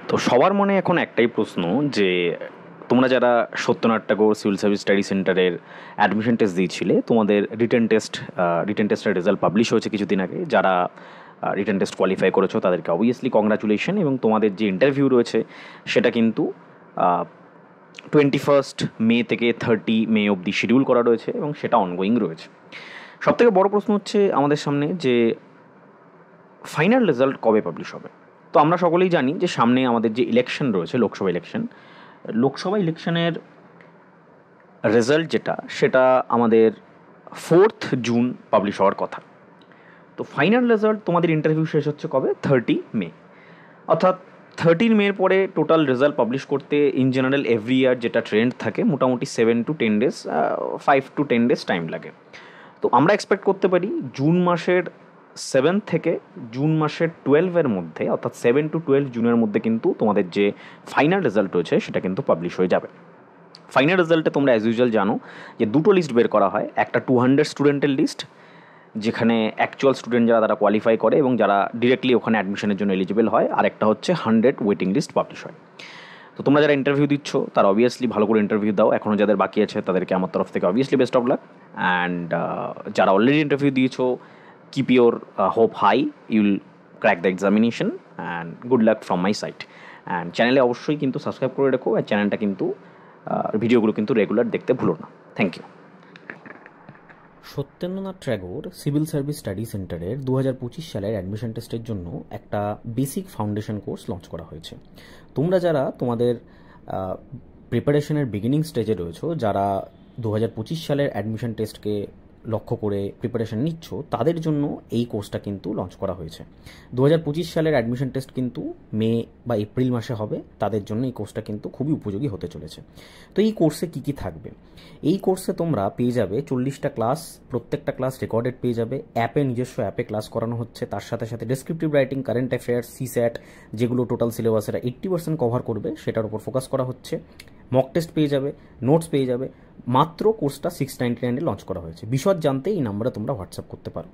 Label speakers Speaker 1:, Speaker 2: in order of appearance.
Speaker 1: তো সবার মনে এখন একটাই প্রশ্ন যে তোমরা যারা Satyanath Tagore civil service study সেন্টারের অ্যাডমিশন টেস্ট দিয়েছিলে, তোমাদের রিটেন টেস্টের রেজাল্ট পাবলিশ হয়েছে কিছুদিন আগে। যারা রিটেন টেস্ট কোয়ালিফাই করেছো তাদেরকে অবভিয়াসলি কংগ্রাচুলেশন, এবং তোমাদের যে ইন্টারভিউ রয়েছে সেটা কিন্তু 21 মে থেকে 30 মে অবধি শিডিউল করা রয়েছে এবং সেটা অনগোয়িং রয়েছে। সবথেকে বড় প্রশ্ন হচ্ছে আমাদের সামনে যে ফাইনাল রেজাল্ট কবে পাবলিশ হবে। তো আমরা সকলেই জানি যে সামনে আমাদের যে ইলেকশন রয়েছে, লোকসভা ইলেকশনের রেজাল্ট সেটা আমাদের 4th জুন পাবলিশ হওয়ার কথা। তো ফাইনাল রেজাল্ট তোমাদের ইন্টারভিউ শেষ হচ্ছে কবে? 30 মে। অর্থাৎ 13 মের পরে টোটাল রেজাল্ট পাবলিশ করতে ইন জেনারেল এভরি ইয়ার যেটা ট্রেন্ড থাকে, মোটামুটি 7 to 10 days, 5 to 10 days time লাগে। তো আমরা এক্সপেক্ট করতে পারি জুন মাসের 7 থেকে জুন মাসের 12-এর মধ্যে, অর্থাৎ 7 to 12 জুনের মধ্যে কিন্তু তোমাদের যে ফাইনাল রেজাল্ট রয়েছে সেটা কিন্তু পাবলিশ হয়ে যাবে। ফাইনাল রেজাল্টে তোমরা অ্যাজ ইউজুয়াল জানো যে দুটো লিস্ট বের করা হয়। একটা 200 স্টুডেন্টের লিস্ট, যেখানে অ্যাকচুয়াল স্টুডেন্ট যারা তারা কোয়ালিফাই করে এবং যারা ডিরেক্টলি ওখানে অ্যাডমিশনের জন্য এলিজিবল হয়, আর একটা হচ্ছে 100 ওয়েটিং লিস্ট পাবলিশ হয়। তো তোমরা যারা ইন্টারভিউ দিচ্ছ তারা অবভিয়াসলি ভালো করে ইন্টারভিউ দাও। এখনও যাদের বাকি আছে তাদেরকে আমার তরফ থেকে obviously best of luck. And যারা অলরেডি ইন্টারভিউ দিয়েছো, keep your hope high, you'll crack the examination, and good luck from my side. And চ্যানেলে অবশ্যই কিন্তু সাবস্ক্রাইব করে রেখো, আর চ্যানেলটা কিন্তু ভিডিওগুলো কিন্তু রেগুলার দেখতে ভুলো না। Thank you.
Speaker 2: Satyendranath Tagore civil service study সেন্টারের 2025 সালের অ্যাডমিশন টেস্টের জন্য একটা বেসিক ফাউন্ডেশন কোর্স লঞ্চ করা হয়েছে। তোমরা যারা তোমাদের প্রিপারেশনের বিগিনিং স্টেজে রয়েছো, যারা 2025 সালের অ্যাডমিশন টেস্টকে লক্ষ্য করে প্রিপারেশন নিচ্ছ, তাদের জন্য এই কোর্সটা কিন্তু লঞ্চ করা হয়েছে। 2025 সালের অ্যাডমিশন টেস্ট কিন্তু মে বা এপ্রিল মাসে হবে, তাদের জন্য এই কোর্সটা কিন্তু খুবই উপযোগী হতে চলেছে। তো এই কোর্সে কী কী থাকবে? এই কোর্সে তোমরা পেয়ে যাবে 40টা ক্লাস, প্রত্যেকটা ক্লাস রেকর্ডেড পেয়ে যাবে। নিজস্ব অ্যাপে ক্লাস করানো হচ্ছে, তার সাথে সাথে ডেসক্রিপটিভ রাইটিং, কারেন্ট অ্যাফেয়ার্স, সিস্যাট, যেগুলো টোটাল সিলেবাসের 80% কভার করবে সেটার উপর ফোকাস করা হচ্ছে। মক টেস্ট পেয়ে যাবে, নোটস পেয়ে যাবে। মাত্র কোর্সটা 699 লঞ্চ করা হয়েছে। বিশদ জানতে এই নাম্বারে তোমরা হোয়াটসঅ্যাপ করতে পারো।